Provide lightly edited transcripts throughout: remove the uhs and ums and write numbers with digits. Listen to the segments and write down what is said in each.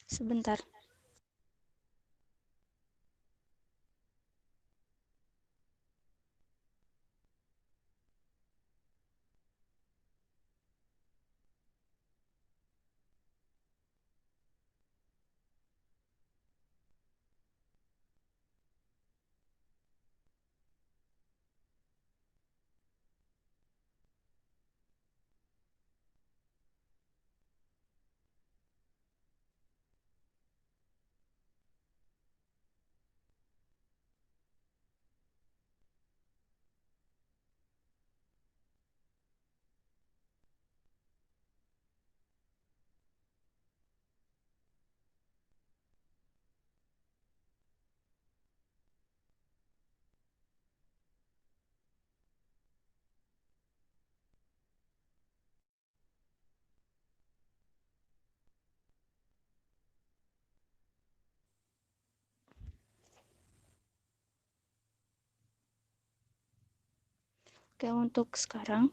Sebentar. Oke, untuk sekarang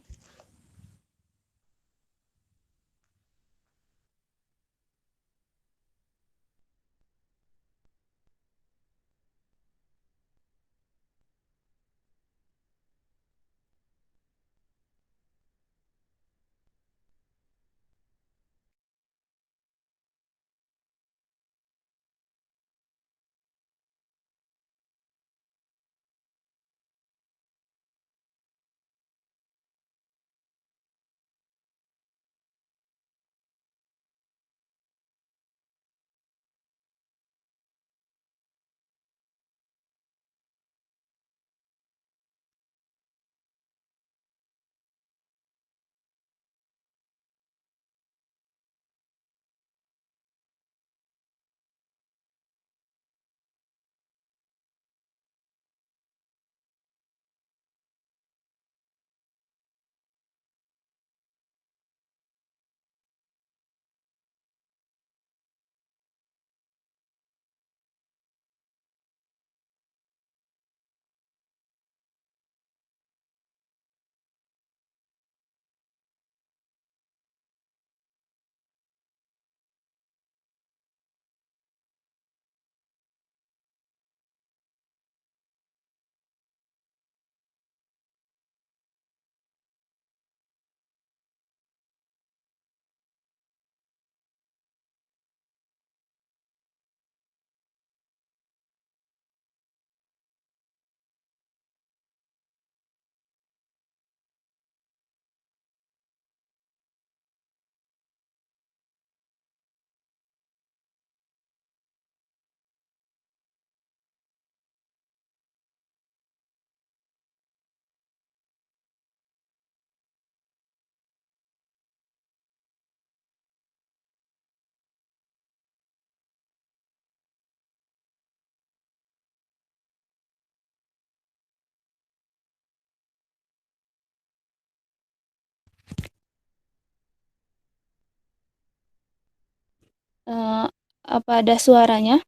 eh, apa ada suaranya?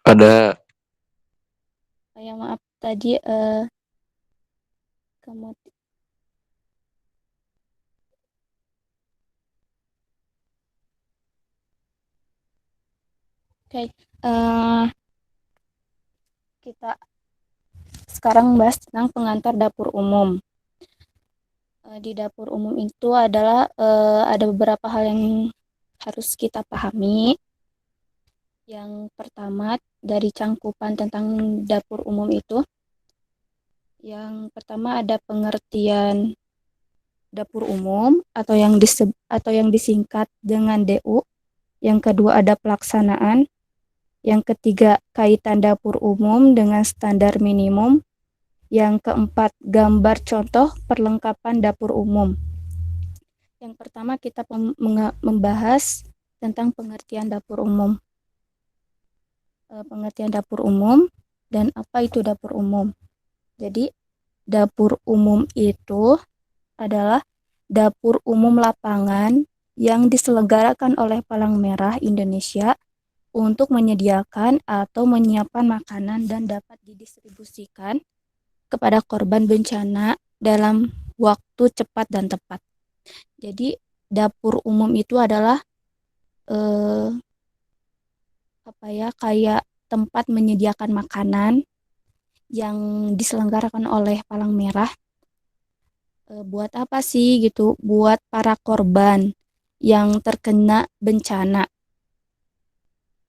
Ada. Ya maaf tadi kamu oke. Kita sekarang bahas tentang pengantar dapur umum. Di dapur umum itu adalah ada beberapa hal yang harus kita pahami. Yang pertama dari cangkupan tentang dapur umum itu, yang pertama ada pengertian dapur umum atau yang disingkat dengan DU. Yang kedua ada pelaksanaan. Yang ketiga kaitan dapur umum dengan standar minimum. Yang keempat gambar contoh perlengkapan dapur umum. Yang pertama kita membahas tentang pengertian dapur umum. Pengertian dapur umum dan apa itu dapur umum. Jadi dapur umum itu adalah dapur umum lapangan yang diselenggarakan oleh Palang Merah Indonesia untuk menyediakan atau menyiapkan makanan dan dapat didistribusikan kepada korban bencana dalam waktu cepat dan tepat. Jadi dapur umum itu adalah eh, kayak tempat menyediakan makanan yang diselenggarakan oleh Palang Merah. Buat apa sih gitu? Buat para korban yang terkena bencana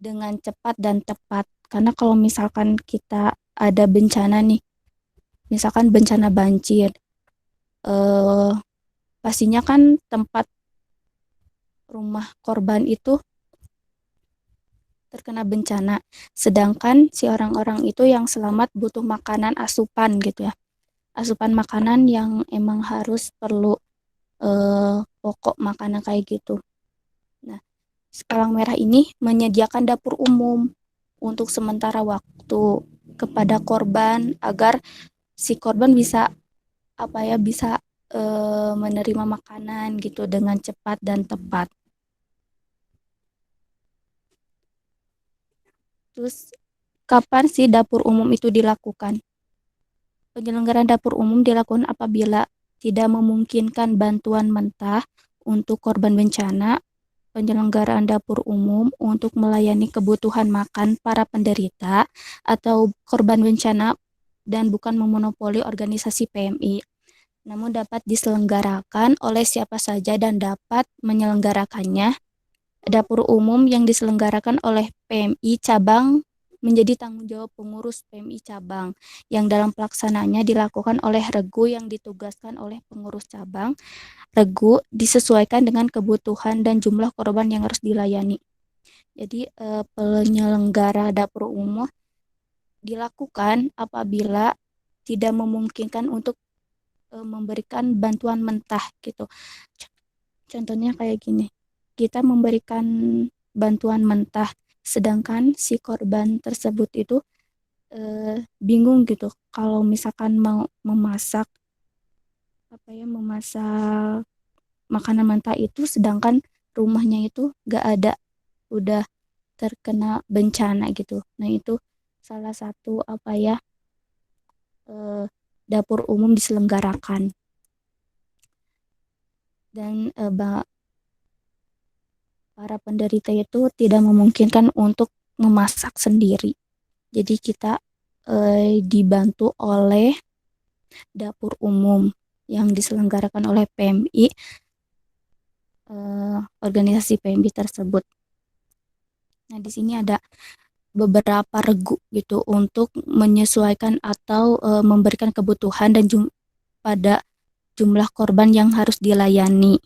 dengan cepat dan tepat. Karena kalau misalkan kita ada bencana nih, misalkan bencana banjir, eh, pastinya kan tempat rumah korban itu terkena bencana. Sedangkan si orang-orang itu yang selamat butuh makanan asupan gitu ya. Asupan makanan yang emang harus perlu pokok makanan kayak gitu. Nah, Palang Merah ini menyediakan dapur umum untuk sementara waktu kepada korban agar si korban bisa bisa menerima makanan gitu dengan cepat dan tepat. Terus kapan sih dapur umum itu dilakukan? Penyelenggaraan dapur umum dilakukan apabila tidak memungkinkan bantuan mentah untuk korban bencana. Penyelenggaraan dapur umum untuk melayani kebutuhan makan para penderita atau korban bencana dan bukan memonopoli organisasi PMI, namun dapat diselenggarakan oleh siapa saja dan dapat menyelenggarakannya. Dapur umum yang diselenggarakan oleh PMI cabang menjadi tanggung jawab pengurus PMI cabang yang dalam pelaksanaannya dilakukan oleh regu yang ditugaskan oleh pengurus cabang. Regu disesuaikan dengan kebutuhan dan jumlah korban yang harus dilayani. Jadi penyelenggara dapur umum dilakukan apabila tidak memungkinkan untuk memberikan bantuan mentah gitu. Contohnya kayak gini, kita memberikan bantuan mentah, sedangkan si korban tersebut itu bingung gitu kalau misalkan mau memasak memasak makanan mentah itu, sedangkan rumahnya itu gak ada, udah terkena bencana gitu. Nah itu salah satu eh, dapur umum diselenggarakan dan para penderita itu tidak memungkinkan untuk memasak sendiri. Jadi kita dibantu oleh dapur umum yang diselenggarakan oleh PMI, organisasi PMI tersebut. Nah, di sini ada beberapa regu gitu untuk menyesuaikan atau memberikan kebutuhan dan pada jumlah korban yang harus dilayani.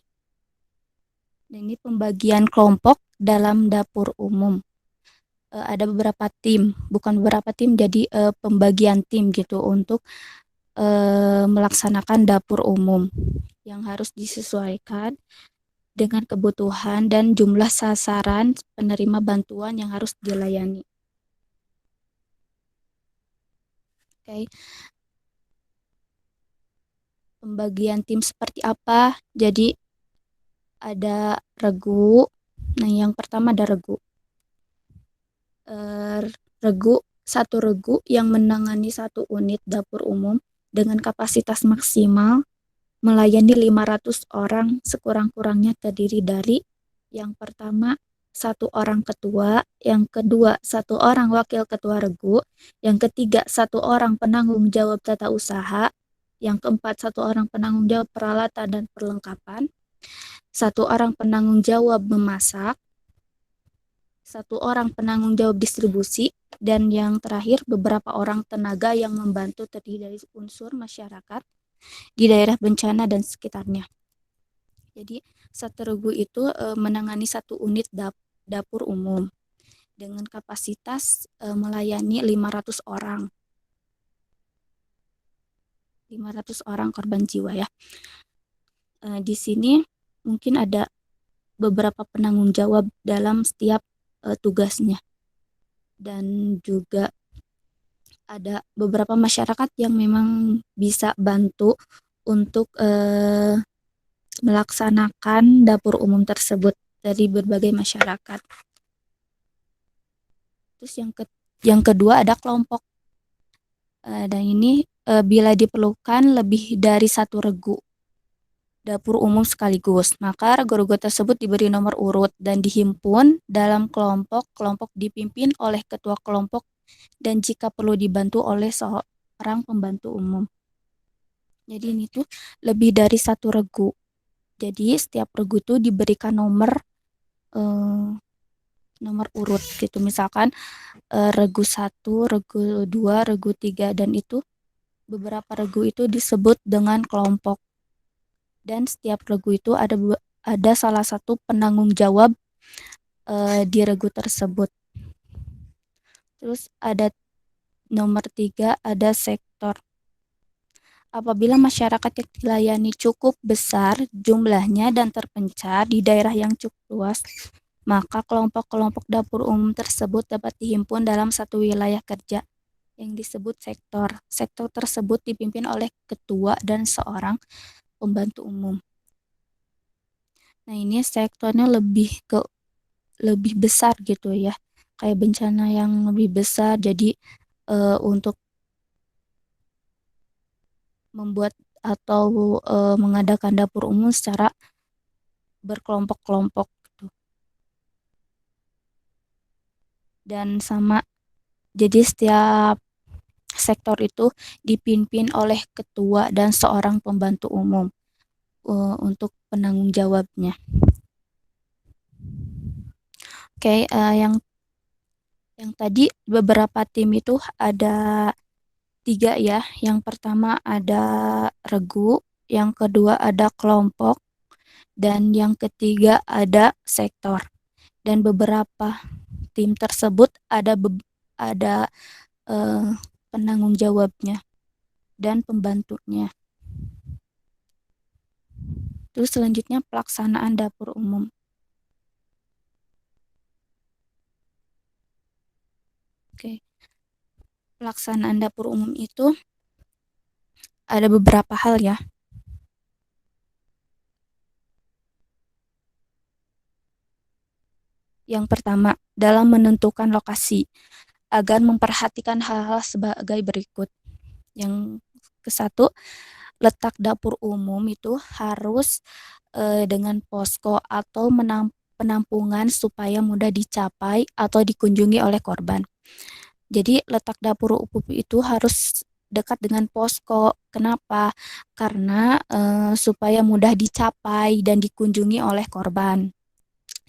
Dan ini pembagian kelompok dalam dapur umum. Ada beberapa tim, bukan beberapa tim, jadi pembagian tim gitu untuk melaksanakan dapur umum yang harus disesuaikan dengan kebutuhan dan jumlah sasaran penerima bantuan yang harus dilayani. Oke. Pembagian tim seperti apa? Jadi ada regu. Nah, yang pertama ada regu. Satu regu yang menangani satu unit dapur umum dengan kapasitas maksimal melayani 500 orang, sekurang-kurangnya terdiri dari yang pertama satu orang ketua, yang kedua satu orang wakil ketua regu, yang ketiga satu orang penanggung jawab tata usaha, yang keempat satu orang penanggung jawab peralatan dan perlengkapan, satu orang penanggung jawab memasak, satu orang penanggung jawab distribusi, dan yang terakhir beberapa orang tenaga yang membantu terdiri dari unsur masyarakat di daerah bencana dan sekitarnya. Jadi satu regu itu menangani satu unit dapur umum dengan kapasitas melayani 500 orang. 500 orang korban jiwa ya. Di sini mungkin ada beberapa penanggung jawab dalam setiap tugasnya. Dan juga ada beberapa masyarakat yang memang bisa bantu untuk melaksanakan dapur umum tersebut dari berbagai masyarakat. Terus yang kedua ada kelompok. Dan ini bila diperlukan lebih dari satu regu. dapur umum sekaligus. Maka regu-regu tersebut diberi nomor urut dan dihimpun dalam kelompok. Kelompok dipimpin oleh ketua kelompok dan jika perlu dibantu oleh seorang pembantu umum. Jadi ini tuh lebih dari satu regu. Jadi setiap regu tuh diberikan eh, nomor urut gitu. Misalkan regu 1, regu 2, regu 3 dan itu beberapa regu itu disebut dengan kelompok. Dan setiap regu itu ada salah satu penanggung jawab di regu tersebut. Terus ada nomor 3 ada sektor. Apabila masyarakat yang dilayani cukup besar jumlahnya dan terpencar di daerah yang cukup luas, maka kelompok-kelompok dapur umum tersebut dapat dihimpun dalam satu wilayah kerja yang disebut sektor. Sektor tersebut dipimpin oleh ketua dan seorang pembantu umum. Nah, ini sektornya lebih besar gitu ya. Kayak bencana yang lebih besar. Jadi untuk membuat atau mengadakan dapur umum secara berkelompok-kelompok gitu. Dan sama jadi setiap sektor itu dipimpin oleh ketua dan seorang pembantu umum untuk penanggung jawabnya. Oke, yang tadi beberapa tim itu ada 3 ya. Yang pertama ada regu, yang kedua ada kelompok, dan yang ketiga ada sektor. Dan beberapa tim tersebut ada penanggung jawabnya dan pembantunya. Terus selanjutnya pelaksanaan dapur umum. Oke. Pelaksanaan dapur umum itu ada beberapa hal ya. Yang pertama, dalam menentukan lokasi agar memperhatikan hal-hal sebagai berikut. Yang ke-1, letak dapur umum itu harus dengan posko atau penampungan supaya mudah dicapai atau dikunjungi oleh korban. Jadi letak dapur umum itu harus dekat dengan posko. Kenapa? Karena supaya mudah dicapai dan dikunjungi oleh korban.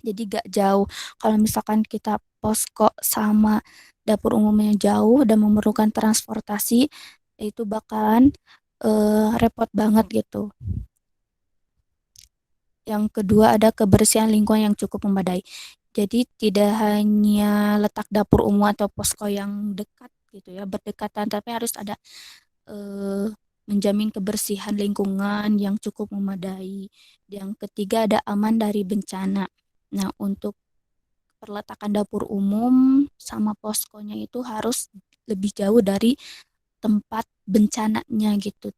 Jadi gak jauh. Kalau misalkan kita posko sama dapur umumnya jauh dan memerlukan transportasi, itu bakalan repot banget gitu. Yang kedua ada kebersihan lingkungan yang cukup memadai. Jadi tidak hanya letak dapur umum atau posko yang dekat gitu ya, berdekatan, tapi harus ada eh, menjamin kebersihan lingkungan yang cukup memadai. Yang ketiga ada aman dari bencana. Nah, untuk perletakan dapur umum sama poskonya itu harus lebih jauh dari tempat bencananya gitu,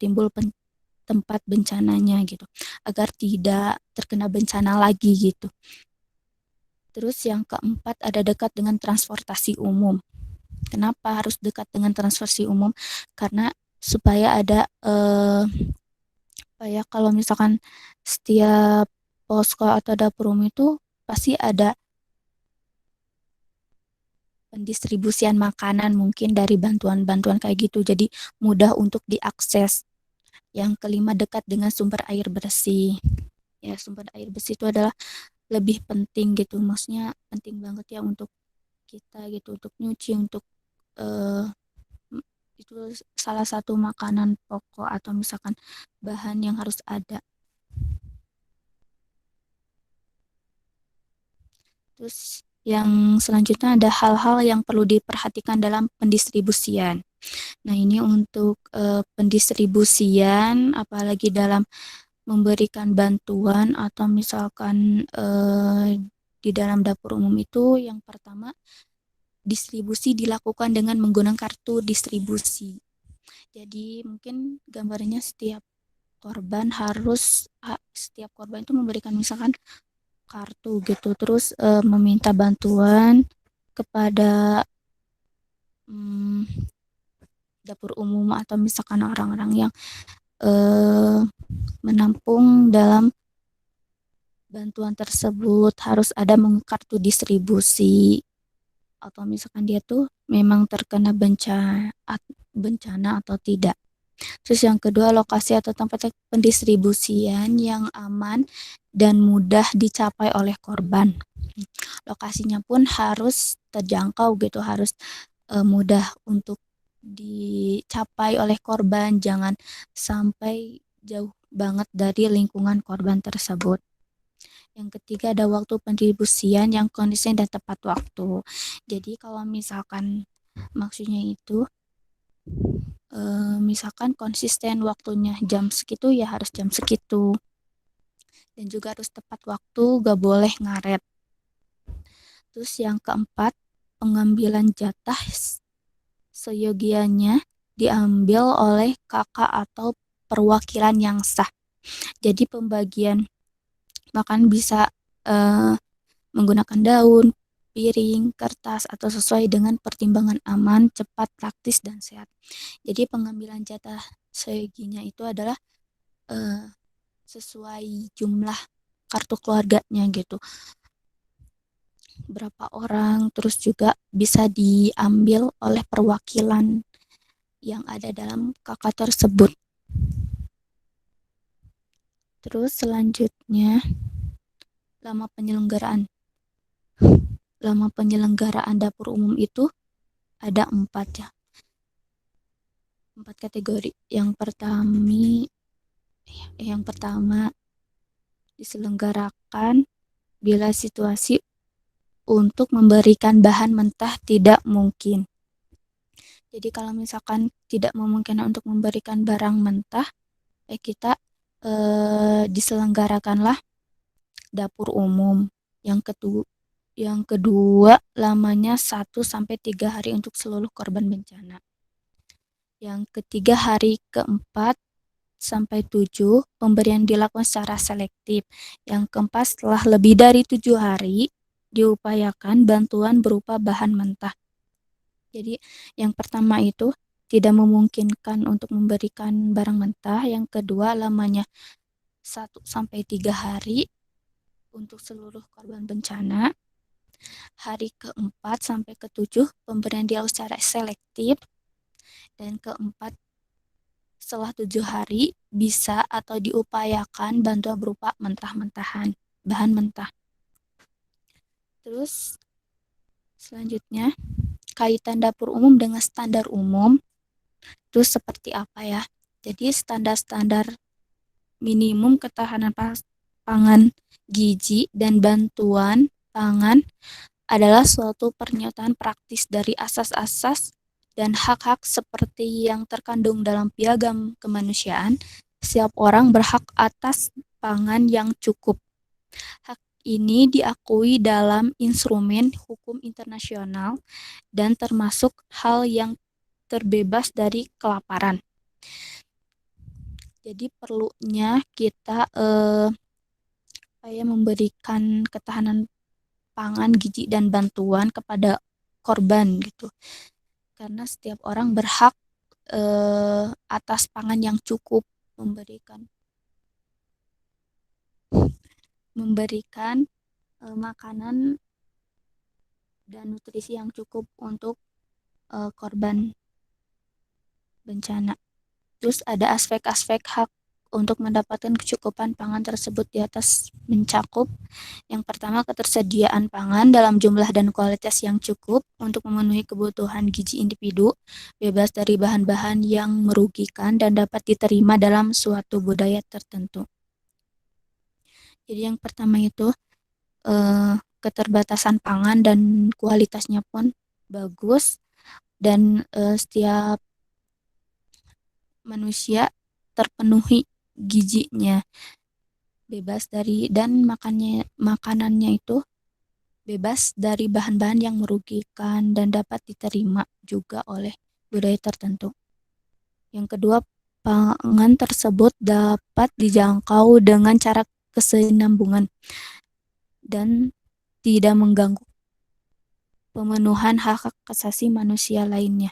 tempat bencananya gitu, agar tidak terkena bencana lagi gitu. Terus yang keempat ada dekat dengan transportasi umum. Kenapa harus dekat dengan transportasi umum? Karena supaya ada supaya kalau misalkan setiap posko atau dapur umum itu pasti ada pendistribusian makanan mungkin dari bantuan-bantuan kayak gitu. Jadi mudah untuk diakses. Yang kelima dekat dengan sumber air bersih. Ya, sumber air bersih itu adalah lebih penting gitu. Maksudnya penting banget ya untuk kita gitu, untuk nyuci, untuk eh, itu salah satu makanan pokok atau misalkan bahan yang harus ada. Terus yang selanjutnya ada hal-hal yang perlu diperhatikan dalam pendistribusian. Nah, ini untuk pendistribusian, apalagi dalam memberikan bantuan atau misalkan di dalam dapur umum itu, yang pertama, distribusi dilakukan dengan menggunakan kartu distribusi. Jadi mungkin gambarnya setiap korban itu memberikan misalkan kartu gitu, terus meminta bantuan kepada hmm, dapur umum atau misalkan orang-orang yang eh, menampung dalam bantuan tersebut, harus ada kartu distribusi, atau misalkan dia tuh memang terkena bencana atau tidak. Terus yang kedua, lokasi atau tempat pendistribusian yang aman dan mudah dicapai oleh korban. Lokasinya pun harus terjangkau gitu, harus mudah untuk dicapai oleh korban, jangan sampai jauh banget dari lingkungan korban tersebut. Yang ketiga, ada waktu pendistribusian yang konsisten dan tepat waktu. Jadi kalau misalkan maksudnya itu misalkan konsisten waktunya jam segitu ya harus jam segitu, dan juga harus tepat waktu, gak boleh ngaret. Terus yang keempat, pengambilan jatah seyogianya diambil oleh kakak atau perwakilan yang sah. Jadi pembagian makan bisa menggunakan daun, piring, kertas, atau sesuai dengan pertimbangan aman, cepat, praktis, dan sehat. Jadi pengambilan jatah seyoginya itu adalah eh, sesuai jumlah kartu keluarganya gitu. Berapa orang, terus juga bisa diambil oleh perwakilan yang ada dalam kakak tersebut. Terus selanjutnya, lama penyelenggaraan. Lama penyelenggaraan dapur umum itu ada 4 ya. 4 kategori. Yang pertama diselenggarakan bila situasi untuk memberikan bahan mentah tidak mungkin. Jadi kalau misalkan tidak memungkinkan untuk memberikan barang mentah, kita diselenggarakanlah dapur umum. Yang kedua lamanya 1 sampai 3 hari untuk seluruh korban bencana. Yang ketiga, hari ke-4 sampai 7 pemberian dilakukan secara selektif. Yang keempat, setelah lebih dari 7 hari diupayakan bantuan berupa bahan mentah. Jadi yang pertama itu tidak memungkinkan untuk memberikan barang mentah. Yang kedua, lamanya 1 sampai 3 hari untuk seluruh korban bencana. Hari ke-4 sampai ke-7 pemberian dilakukan secara selektif. Dan keempat, setelah 7 hari bisa atau diupayakan bantuan berupa mentah-mentahan, bahan mentah. Terus selanjutnya, kaitan dapur umum dengan standar umum itu seperti apa ya? Jadi standar-standar minimum ketahanan pangan gizi dan bantuan pangan adalah suatu pernyataan praktis dari asas-asas dan hak-hak seperti yang terkandung dalam Piagam Kemanusiaan. Setiap orang berhak atas pangan yang cukup. Hak ini diakui dalam instrumen hukum internasional dan termasuk hal yang terbebas dari kelaparan. Jadi perlunya kita memberikan ketahanan pangan, gizi, dan bantuan kepada korban gitu. Karena setiap orang berhak atas pangan yang cukup, memberikan makanan dan nutrisi yang cukup untuk korban bencana. Terus ada aspek-aspek hak untuk mendapatkan kecukupan pangan tersebut di atas mencakup yang pertama, ketersediaan pangan dalam jumlah dan kualitas yang cukup untuk memenuhi kebutuhan gizi individu, bebas dari bahan-bahan yang merugikan dan dapat diterima dalam suatu budaya tertentu. Jadi yang pertama itu keterbatasan pangan dan kualitasnya pun bagus, dan setiap manusia terpenuhi gizinya, bebas dari, dan makanannya itu bebas dari bahan-bahan yang merugikan dan dapat diterima juga oleh budaya tertentu. Yang kedua, pangan tersebut dapat dijangkau dengan cara kesinambungan dan tidak mengganggu pemenuhan hak asasi manusia lainnya.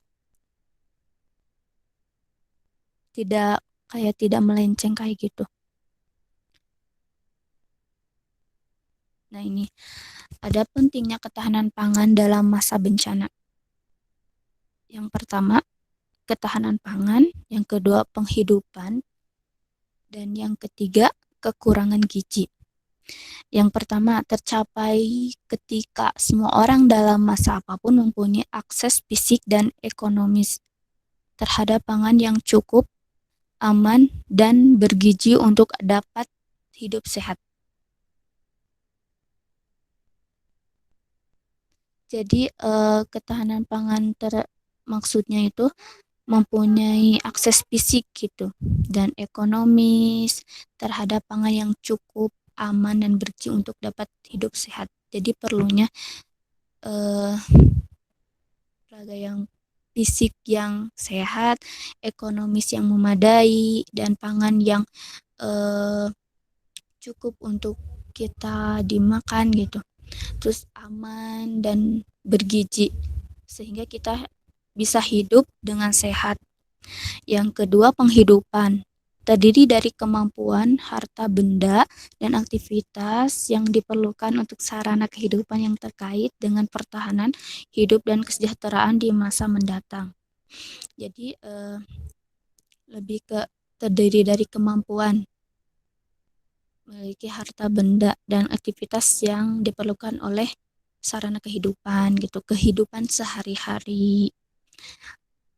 Tidak kayak tidak melenceng kayak gitu. Nah, ini ada pentingnya ketahanan pangan dalam masa bencana. Yang pertama, ketahanan pangan, yang kedua penghidupan, dan yang ketiga kekurangan gizi. Yang pertama tercapai ketika semua orang dalam masa apapun mempunyai akses fisik dan ekonomis terhadap pangan yang cukup, aman, dan bergizi untuk dapat hidup sehat. Jadi ketahanan pangan maksudnya itu mempunyai akses fisik gitu dan ekonomis terhadap pangan yang cukup, aman, dan bersih untuk dapat hidup sehat. Jadi perlunya eh, raga yang fisik yang sehat, ekonomis yang memadai, dan pangan yang eh, cukup untuk kita dimakan gitu. Terus aman dan bergizi sehingga kita bisa hidup dengan sehat. Yang kedua, penghidupan. Terdiri dari kemampuan, harta benda, dan aktivitas yang diperlukan untuk sarana kehidupan yang terkait dengan pertahanan hidup dan kesejahteraan di masa mendatang. Jadi lebih ke terdiri dari kemampuan, memiliki harta benda dan aktivitas yang diperlukan oleh sarana kehidupan gitu, kehidupan sehari-hari,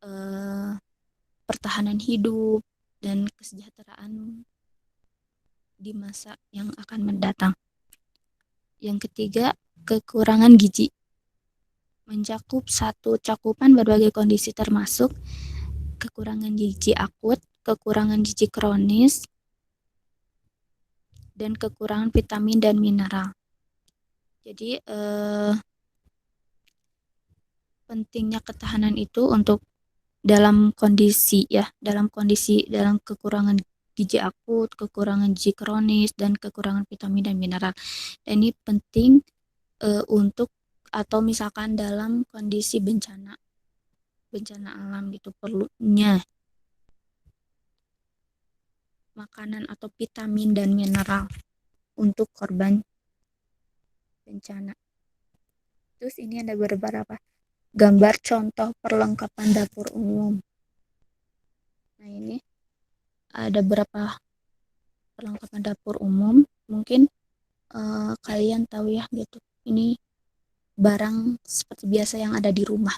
eh, pertahanan hidup dan kesejahteraan di masa yang akan mendatang. Yang ketiga, kekurangan gizi. Mencakup satu cakupan berbagai kondisi termasuk kekurangan gizi akut, kekurangan gizi kronis, dan kekurangan vitamin dan mineral. Jadi pentingnya ketahanan itu untuk dalam kekurangan gizi akut, kekurangan gizi kronis, dan kekurangan vitamin dan mineral. Dan ini penting untuk atau misalkan dalam kondisi bencana alam gitu perlunya makanan atau vitamin dan mineral untuk korban bencana. Terus ini ada beberapa gambar contoh perlengkapan dapur umum. Nah, ini ada beberapa perlengkapan dapur umum. Mungkin kalian tahu ya gitu. Ini barang seperti biasa yang ada di rumah.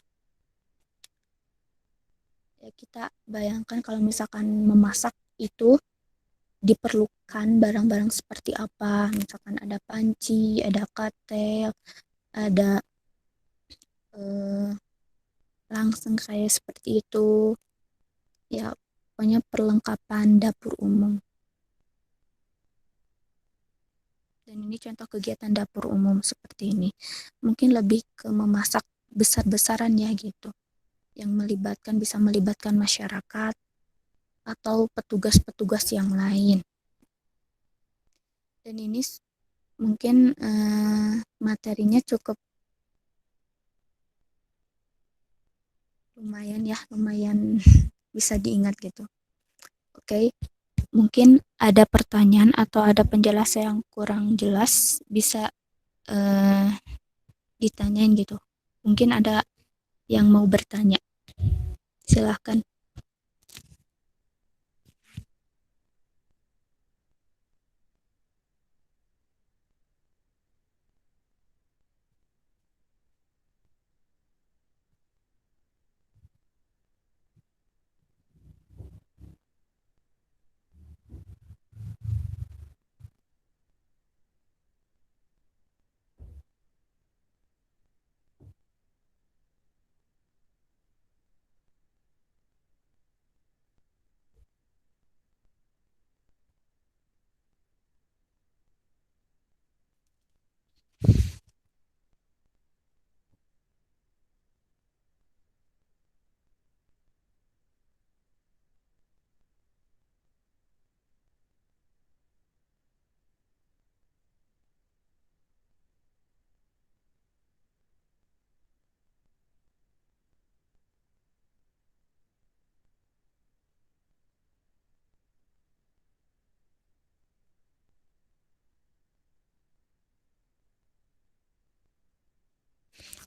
Ya, kita bayangkan kalau misalkan memasak itu diperlukan barang-barang seperti apa. Misalkan ada panci, ada katel, ada eh, langsung kayak seperti itu. Ya, pokoknya perlengkapan dapur umum. Dan ini contoh kegiatan dapur umum seperti ini. Mungkin lebih ke memasak besar-besaran ya gitu. Yang bisa melibatkan masyarakat atau petugas-petugas yang lain. Dan ini mungkin materinya cukup lumayan bisa diingat gitu. Oke, mungkin ada pertanyaan atau ada penjelasan yang kurang jelas bisa eh, ditanyain gitu. Mungkin ada yang mau bertanya. Silahkan.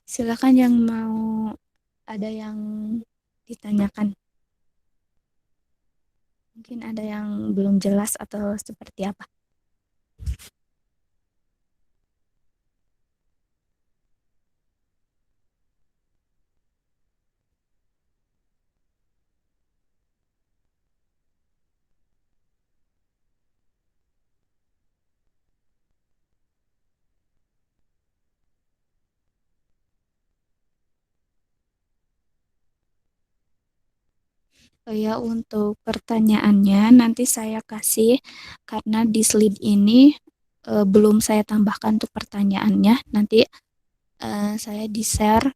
Silakan yang mau ada yang ditanyakan. Mungkin ada yang belum jelas atau seperti apa. Oh ya, untuk pertanyaannya nanti saya kasih karena di slide ini belum saya tambahkan untuk pertanyaannya. Nanti saya di-share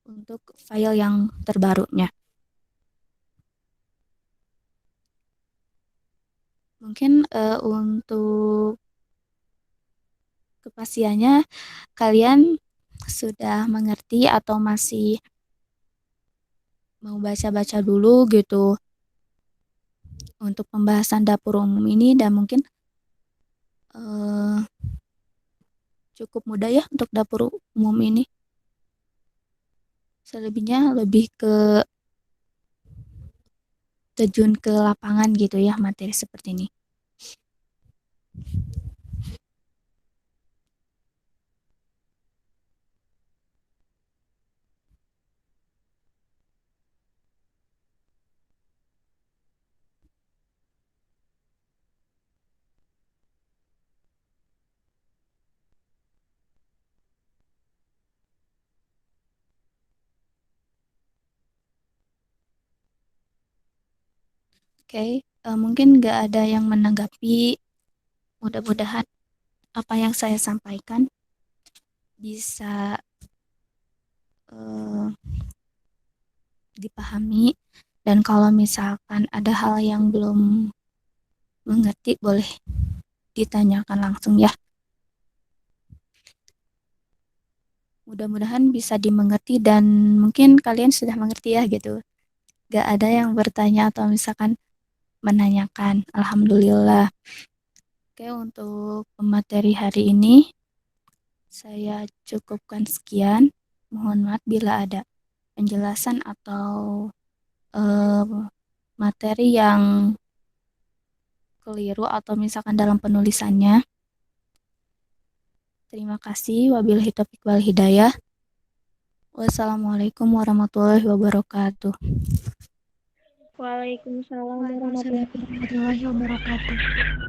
untuk file yang terbarunya. Mungkin untuk kepastiannya kalian sudah mengerti atau masih mau baca-baca dulu gitu untuk pembahasan dapur umum ini dan mungkin eh, cukup mudah ya untuk dapur umum ini. Selebihnya lebih ke terjun ke lapangan gitu ya materi seperti ini. Oke, mungkin nggak ada yang menanggapi. Mudah-mudahan apa yang saya sampaikan bisa eh, dipahami dan kalau misalkan ada hal yang belum mengerti boleh ditanyakan langsung ya. Mudah-mudahan bisa dimengerti dan mungkin kalian sudah mengerti ya gitu. Gak ada yang bertanya atau misalkan menanyakan. Alhamdulillah. Oke, untuk materi hari ini saya cukupkan sekian. Mohon maaf bila ada penjelasan atau eh, materi yang keliru atau misalkan dalam penulisannya. Terima kasih. Wabillahi taufiq wal hidayah. Wassalamualaikum warahmatullahi wabarakatuh. Waalaikumsalam Waalaikumsalam warahmatullahi warahmatullahi wabarakatuh.